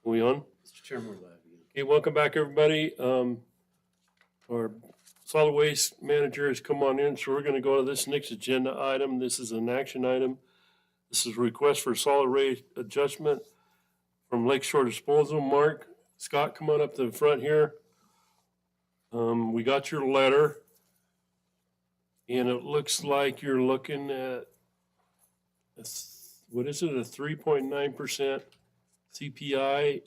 We on? Mr. Chairman, we're live again. Okay, welcome back, everybody. Our solid waste manager has come on in, so we're gonna go to this next agenda item. This is an action item. This is a request for solid waste adjustment from Lakeshore Disposal. Mark, Scott, come on up to the front here. We got your letter. And it looks like you're looking at, what is it, a 3.9% CPI,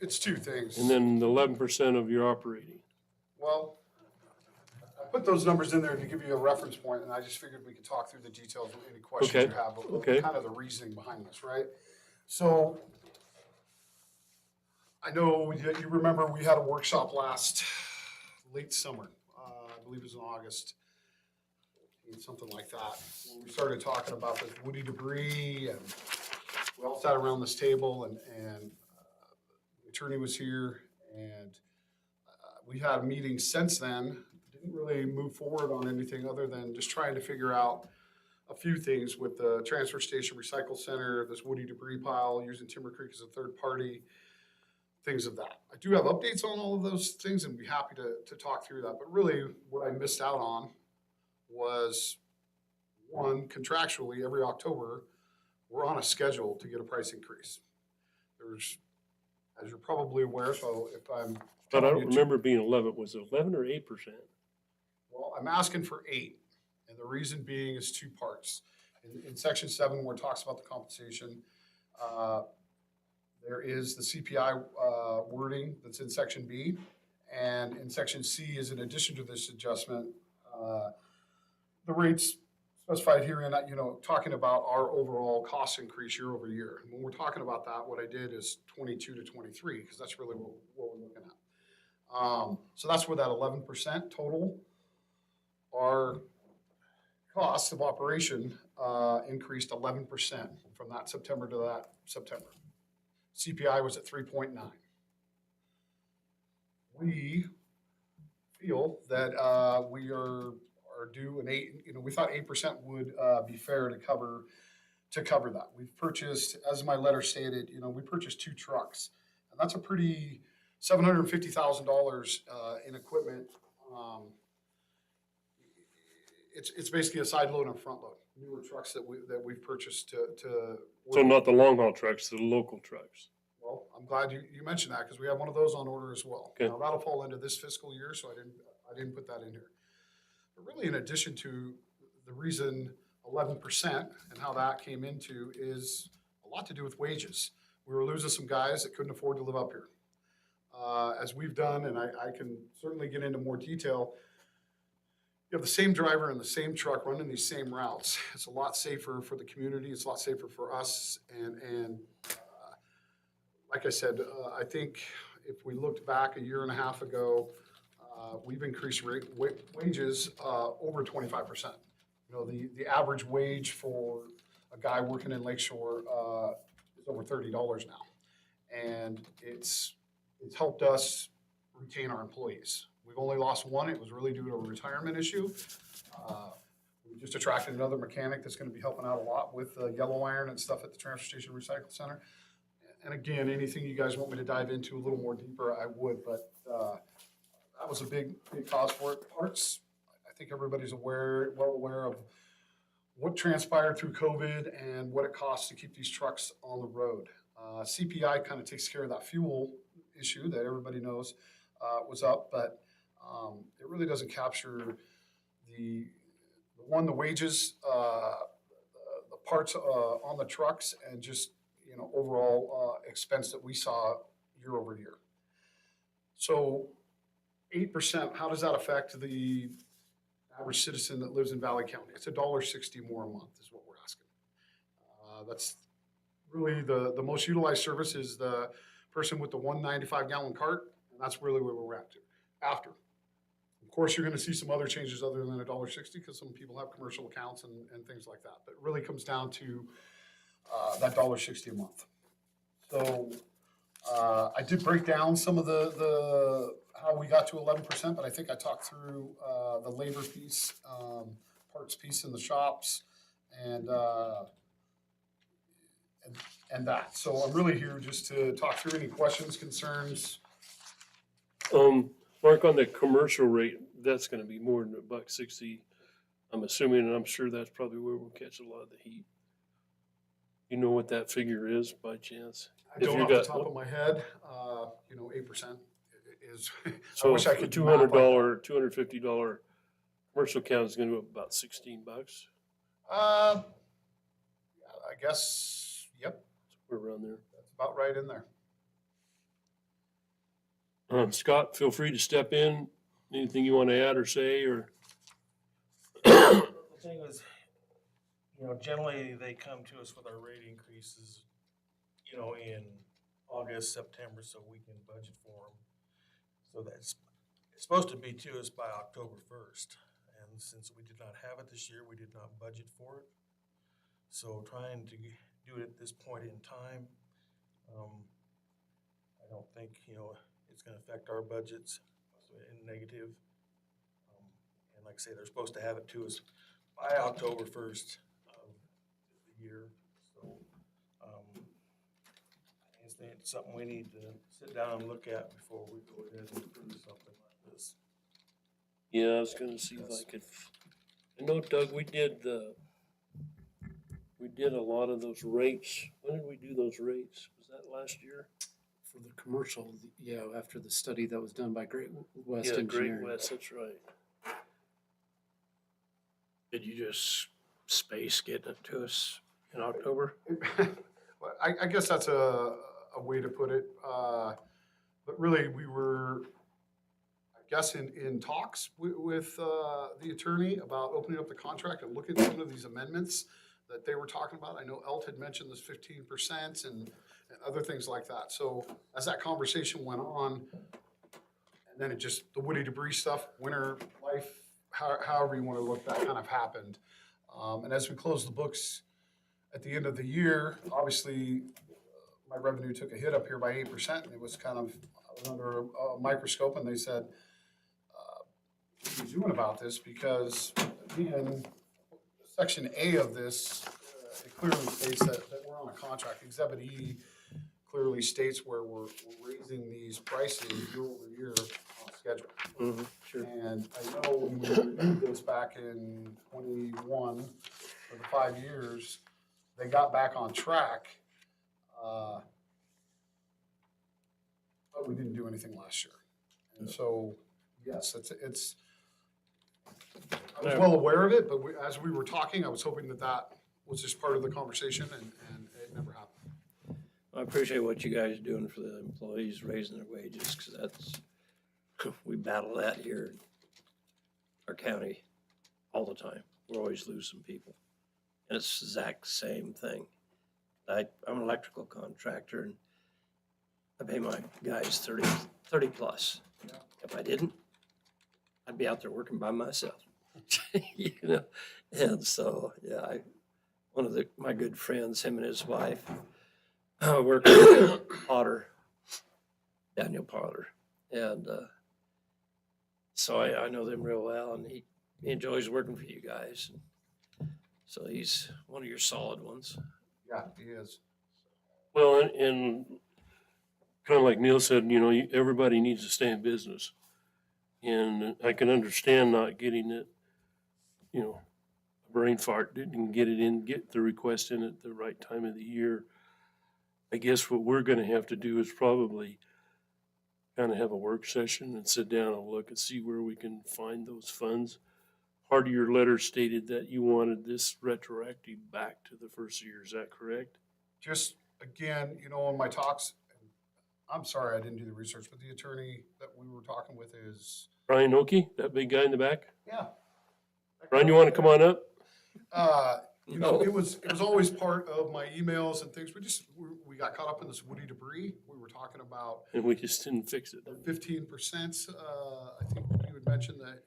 It's two things. and then 11% of your operating. Well, I put those numbers in there to give you a reference point, and I just figured we could talk through the details of any questions Okay, you have, but okay. kind of the reasoning behind this, right? So I know you remember we had a workshop last late summer, I believe it was in August, something like that. When we started talking about this woody debris, and we all sat around this table, and the attorney was here, and we had meetings since then. Didn't really move forward on anything other than just trying to figure out a few things with the transfer station, recycle center, this woody debris pile, using Timber Creek as a third party, things of that. I do have updates on all of those things and be happy to talk through that. But really what I missed out on was, one, contractually every October, we're on a schedule to get a price increase. There's, as you're probably aware, so if I'm But I telling don't you remember it being 11, was it 11 or 8%? Well, I'm asking for 8, and the reason being is two parts. In section 7, where it talks about the compensation, there is the CPI wording that's in section B, and in section C is in addition to this adjustment, the rates specified herein, talking about our overall cost increase year over year. And when we're talking about that, what I did is 22 to 23, because that's really what we're looking at. So that's where that 11% total, our cost of operation increased 11% from that September to that September. CPI was at 3.9. We feel that we are due an 8. We thought 8% would be fair to cover that. We've purchased, as my letter stated, we purchased 2 trucks, and that's a pretty $750,000 in equipment. It's basically a side load and a front load. Newer trucks that we've purchased to. So not the long haul trucks, the local trucks. Well, I'm glad you mentioned that, because we have one of those on order as well. Okay. Now that'll fall into this fiscal year, so I didn't put that in here. But really, in addition to the reason 11% and how that came into is a lot to do with wages. We were losing some guys that couldn't afford to live up here. As we've done, and I can certainly get into more detail, you have the same driver and the same truck running these same routes. It's a lot safer for the community. It's a lot safer for us. And like I said, I think if we looked back a year and a half ago, we've increased wages over 25%. The average wage for a guy working in Lakeshore is over $30 now. And it's helped us retain our employees. We've only lost one. It was really due to a retirement issue. We just attracted another mechanic that's going to be helping out a lot with yellow iron and stuff at the transfer station recycle center. And again, anything you guys want me to dive into a little more deeper, I would. But that was a big cause for it. Parts, I think everybody's well aware of what transpired through COVID and what it costs to keep these trucks on the road. CPI kind of takes care of that fuel issue that everybody knows was up, but it really doesn't capture the wages, the parts on the trucks, and just overall expense that we saw year over year. So 8%, how does that affect the average citizen that lives in Valley County? It's $1.60 more a month is what we're asking. That's really the most utilized service is the person with the 195-gallon cart, and that's really where we're at after. Of course, you're going to see some other changes other than $1.60, because some people have commercial accounts and things like that. But it really comes down to that $1.60 a month. So I did break down some of the how we got to 11%, but I think I talked through the labor piece, parts piece in the shops, and and that. So I'm really here just to talk through any questions, concerns. Mark, on the commercial rate, that's gonna be more than $1.60. I'm assuming, and I'm sure that's probably where we'll catch a lot of the heat. You know what that figure is by chance? I If don't you off the got- top of my head, 8% is, I So wish I a could $200, map like that. $250 commercial account is gonna go up about $16. I guess, yep, We're around there. that's about right in there. Scott, feel free to step in. Anything you want to add or say, or? The thing is, generally they come to us with our rate increases, in August, September, so we can budget for them. So it's supposed to be to us by October 1st. And since we did not have it this year, we did not budget for it. So trying to do it at this point in time, I don't think, it's gonna affect our budgets in negative. And like I say, they're supposed to have it to us by October 1st of the year. So, I think it's something we need to sit down and look at before we go ahead and approve something like this. Yeah, I was gonna see if I could, I know Doug, we did a lot of those rates. When did we do those rates? Was that last year? For the commercial, yeah, after the study that was done by Great West Yeah, Great Engineering. West, that's right. Did you just space getting it to us in October? Well, I guess that's a way to put it. But really, we were, I guess, in talks with the attorney about opening up the contract and looking at some of these amendments that they were talking about. I know Elt had mentioned this 15% and other things like that. So as that conversation went on, and then it just, the woody debris stuff, winter life, however you want to look, that kind of happened. And as we closed the books at the end of the year, obviously, my revenue took a hit up here by 8%. And it was kind of, I was under a microscope, and they said, what are you doing about this? Because again, Section A of this, it clearly states that we're on a contract. Exhibit E clearly states where we're raising these prices year over year on schedule. Sure. And I know when we reviewed this back in 21 for the 5 years, they got back on track. But we didn't do anything last year. And so, yes, it's, I was well aware of it, but as we were talking, I was hoping that was just part of the conversation, and it never happened. I appreciate what you guys are doing for the employees, raising their wages, because that's, we battle that here in our county all the time. We're always losing people. And it's the exact same thing. I'm an electrical contractor, and I pay my guys 30 plus. If I didn't, I'd be out there working by myself. And so, yeah, one of my good friends, him and his wife, work with Potter, Daniel Potter. And so I know them real well, and he enjoys working for you guys. So he's one of your solid ones. Yeah, he is. Well, and kind of like Neil said, everybody needs to stay in business. And I can understand not getting it, a brain fart, didn't get the request in at the right time of the year. I guess what we're gonna have to do is probably kind of have a work session and sit down and look and see where we can find those funds. Part of your letter stated that you wanted this retroactive back to the first year, is that correct? Just, again, in my talks, I'm sorry I didn't do the research, but the attorney that we were talking with is, Brian Oki, that big guy in the back? yeah. Brian, you wanna come on up? It was always part of my emails and things. We got caught up in this woody debris. We were talking about And we just didn't fix it. 15%. I think you had mentioned that,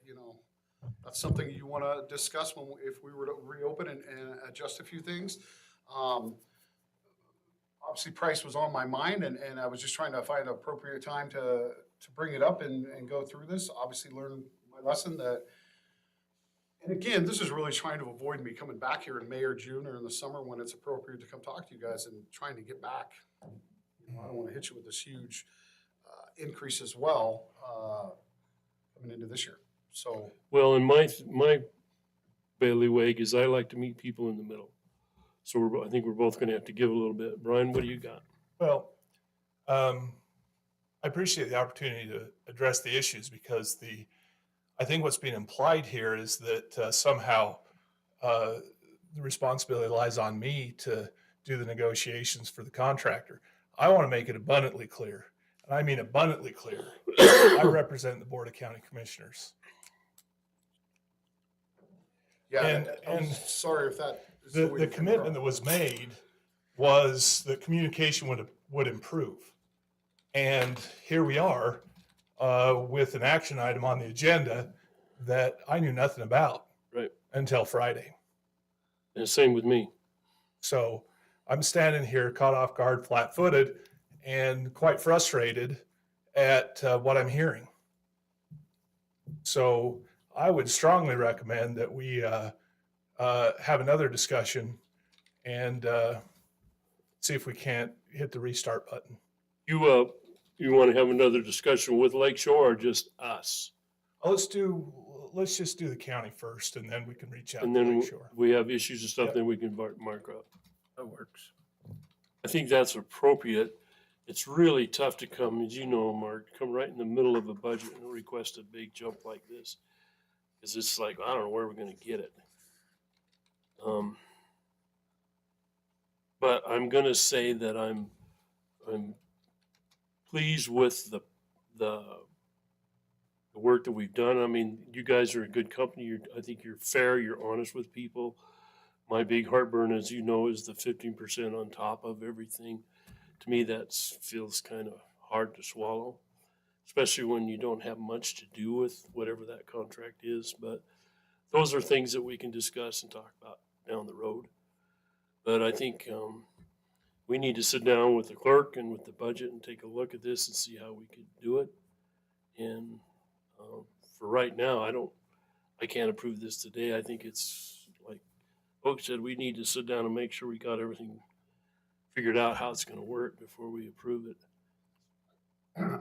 that's something you want to discuss if we were to reopen and adjust a few things. Obviously, price was on my mind, and I was just trying to find an appropriate time to bring it up and go through this. Obviously, learn my lesson that And again, this is really trying to avoid me coming back here in May or June or in the summer when it's appropriate to come talk to you guys and trying to get back. You know, I don't want to hit you with this huge increase as well coming into this year. So, Well, and my bailiwick is I like to meet people in the middle. So I think we're both gonna have to give a little bit. Brian, what do you got? Well, I appreciate the opportunity to address the issues because I think what's being implied here is that somehow the responsibility lies on me to do the negotiations for the contractor. I want to make it abundantly clear, and I mean abundantly clear. I represent the Board of County Commissioners. yeah, And- I'm and sorry if that is The, way the to come commitment that across. was made was that communication would improve. And here we are with an action item on the agenda that I knew nothing about Right. until Friday. And same with me. So I'm standing here caught off guard, flat footed, and quite frustrated at what I'm hearing. So I would strongly recommend that we have another discussion and see if we can't hit the restart button. You wanna have another discussion with Lake Shore or just us? Oh, let's just do the county first, and then we can reach out And to then Lake Shore. we have issues and stuff, Yep. then we can mark up. That works. I think that's appropriate. It's really tough to come, as you know, Mark, come right in the middle of a budget and request a big jump like this. Cause it's like, I don't know where we're gonna get it. But I'm gonna say that I'm pleased with the work that we've done. I mean, you guys are a good company. I think you're fair, you're honest with people. My big heartburn, as you know, is the 15% on top of everything. To me, that feels kind of hard to swallow, especially when you don't have much to do with whatever that contract is. But those are things that we can discuss and talk about down the road. But I think we need to sit down with the clerk and with the budget and take a look at this and see how we could do it. And for right now, I can't approve this today. I think it's like folks said, we need to sit down and make sure we got everything figured out how it's gonna work before we approve it.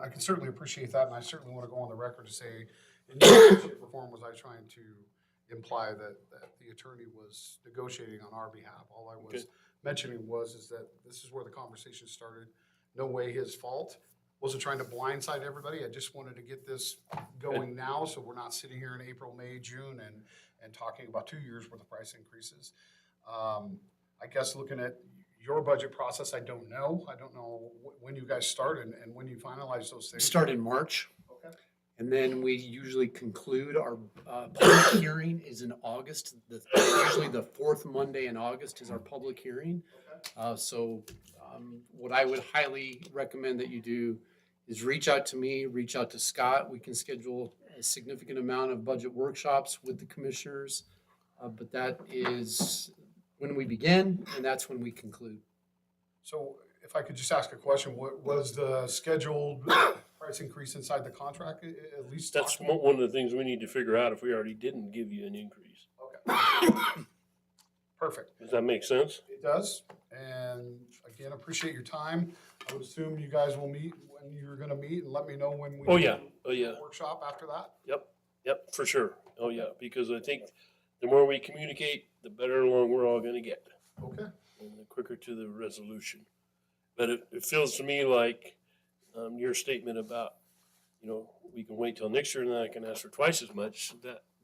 I can certainly appreciate that, and I certainly want to go on the record to say, in no way, shape, or form was I trying to imply that the attorney was negotiating on our behalf. All I was Okay. mentioning is that this is where the conversation started. No way his fault. Wasn't trying to blindside everybody. I just wanted to get this going now, so we're not sitting here in April, May, June, and talking about 2 years worth of price increases. I guess looking at your budget process, I don't know. I don't know when you guys start and when you finalize those We things. start in March, Okay. and then we usually conclude our public hearing is in August. Usually the fourth Monday in August is our public hearing. So what I would highly recommend that you do is reach out to me, reach out to Scott. We can schedule a significant amount of budget workshops with the commissioners. But that is when we begin, and that's when we conclude. So if I could just ask a question, what was the scheduled price increase inside the contract at least? That's talk to me? one of the things we need to figure out if we already didn't give you an increase. Okay. Perfect. Does that make sense? It does. And again, appreciate your time. I would assume you guys will meet when you're gonna meet and let me know when we. Oh, yeah. do Oh, yeah. the Workshop after that. Yep, for sure. Oh, yeah, because I think the more we communicate, the better along we're all gonna get, Okay. and the quicker to the resolution. But it feels to me like, your statement about, we can wait till next year and then I can ask for twice as much,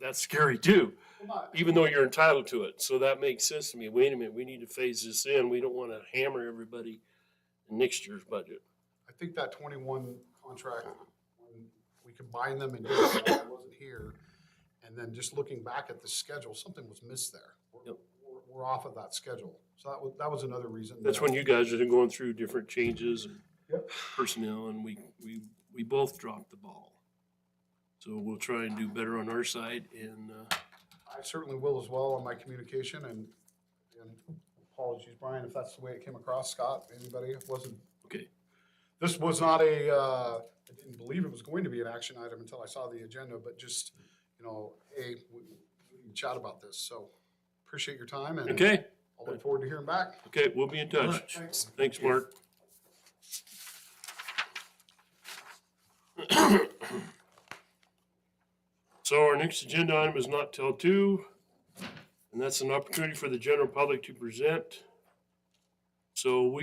that's scary too, Well, not- even though you're entitled to it. So that makes sense to me. Wait a minute, we need to phase this in. We don't wanna hammer everybody in next year's budget. I think that 21 contract, when we combined them and did it, I wasn't here. And then just looking back at the schedule, something was missed there. Yep. We're off of that schedule. So that was another reason. That's when you guys are going through different changes and Yep. personnel, and we both dropped the ball. So we'll try and do better on our side, and I certainly will as well on my communication and apologies, Brian, if that's the way it came across. Scott, anybody, it wasn't. okay. This was not I didn't believe it was going to be an action item until I saw the agenda, but just, hey, we and chat about this. So appreciate your time, and Okay, I'll look forward to hearing back. okay, we'll be in touch. Much. Thanks. Thanks, Mark. So our next agenda item is not till 2, and that's an opportunity for the general public to present. So we